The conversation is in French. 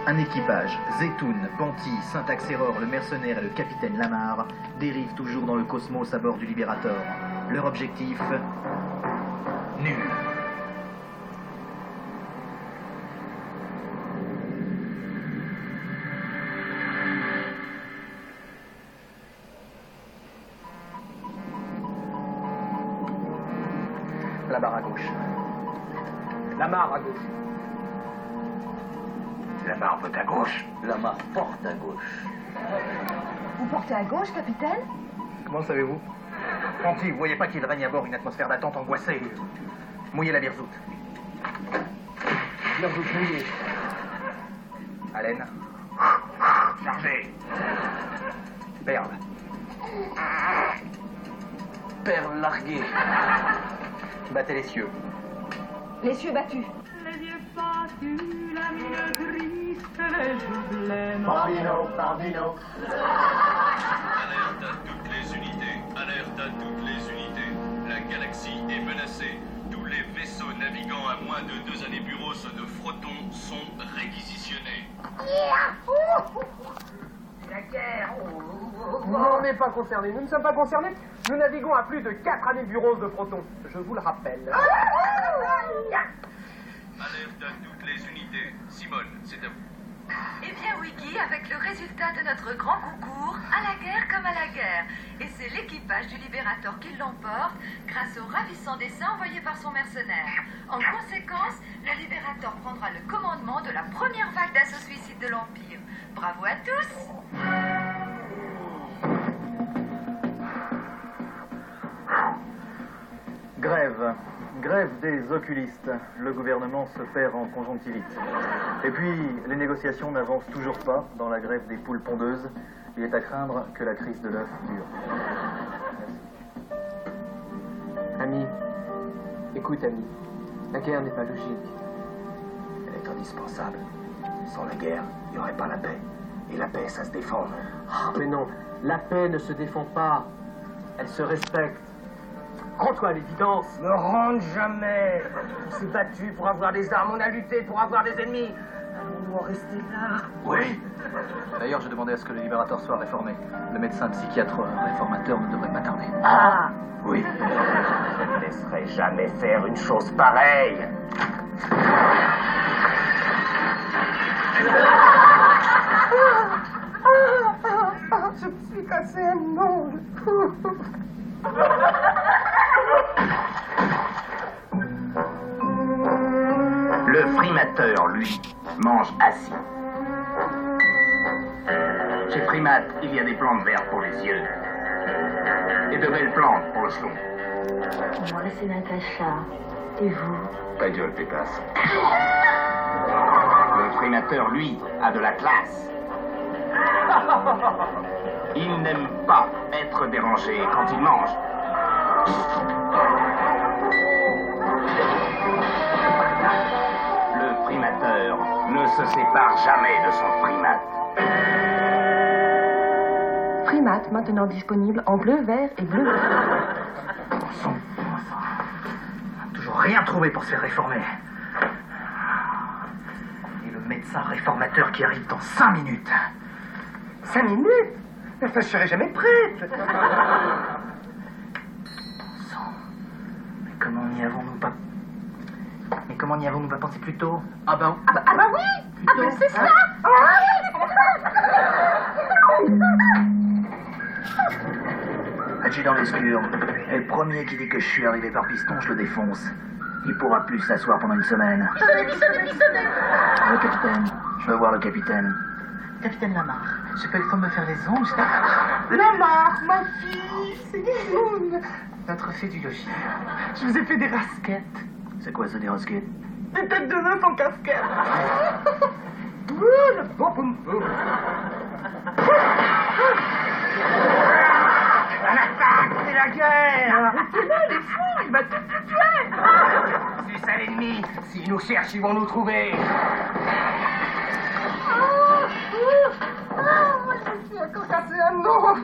Un équipage, Zetoun, Panty, Syntax-Error, le mercenaire et le capitaine Lamar, dérivent toujours dans le cosmos à bord du Liberator. Leur objectif... nul. La barre à gauche. La barre à gauche. La barre vote à gauche. La barre porte à gauche. Vous portez à gauche, capitaine? Comment le savez-vous? Panty, vous voyez pas qu'il règne à bord une atmosphère d'attente angoissée? Mouillez la virzoute. Virzoute mouillée. Haleine. Chargez. Perle. Perle larguée. Battez les cieux. Les cieux battus. Les yeux battus, la mine triste, les joues blêmes. Bambino, Bambino. Alerte à toutes les unités. Alerte à toutes les unités. La galaxie est menacée. Tous les vaisseaux naviguant à moins de 2 années-bureau de Froton sont réquisitionnés. La guerre. On n'est pas concernés. Nous ne sommes pas concernés. Nous naviguons à plus de 4 années bureau de Proton. Je vous le rappelle. Alerte à toutes les unités. Simone, c'est à vous. Eh bien, Wiggy, avec le résultat de notre grand concours, à la guerre comme à la guerre. Et c'est l'équipage du Libérator qui l'emporte grâce au ravissant dessin envoyé par son mercenaire. En conséquence, le Libérator prendra le commandement de la première vague d'assaut suicide de l'Empire. Bravo à tous! Grève. Grève des oculistes. Le gouvernement se perd en conjonctivite. Et puis, les négociations n'avancent toujours pas dans la grève des poules pondeuses. Il est à craindre que la crise de l'œuf dure. Ami, écoute, ami. La guerre n'est pas logique. Elle est indispensable. Sans la guerre, il n'y aurait pas la paix. Et la paix, ça se défend. Oh, mais non, la paix ne se défend pas. Elle se respecte. Rends-toi à l'évidence. Ne rentre jamais. On s'est battu pour avoir des armes, on a lutté pour avoir des ennemis. Allons-nous en rester là? Oui. D'ailleurs, j'ai demandé à ce que le Libérateur soit réformé. Le médecin psychiatre réformateur ne devrait pas tarder. Ah! Oui. Je ne laisserai jamais faire une chose pareille. Je me suis cassé un ongle. Le frimateur, lui, mange assis. Chez Frimat, il y a des plantes vertes pour les yeux. Et de belles plantes pour le selon. Moi, c'est Natacha. Et vous? Ta gueule, pétasse. Le frimateur, lui, a de la classe. Il n'aime pas être dérangé quand il mange. Le primateur ne se sépare jamais de son primate. Primat, maintenant disponible en bleu, vert et bleu. On n'a toujours rien trouvé pour se faire réformer. Et le médecin réformateur qui arrive dans 5 minutes. 5 minutes? Enfin, je serai jamais prête. Sang. Mais comment n'y avons-nous pas... Mais comment n'y avons-nous pas pensé plus tôt? Ah bah oui! Ah bah c'est ça! Adjudant l'escure. Et le premier qui dit que je suis arrivé par piston, je le défonce. Il pourra plus s'asseoir pendant une semaine. Le capitaine. Je veux voir le capitaine. Capitaine Lamar, j'ai pas eu le temps de me faire les ongles. Lamar, ma fille, c'est Guillaume. Notre fée du logis. Je vous ai fait des rasquettes. C'est quoi ça, des rasquettes? Des têtes de meuf en casquette. Le bon poum poum. On attaque, c'est la guerre. Arrêtez-le, les fous, il va tout tuer. C'est ça l'ennemi. S'ils nous cherchent, ils vont nous trouver. Moi, je me suis encore cassé un ongle.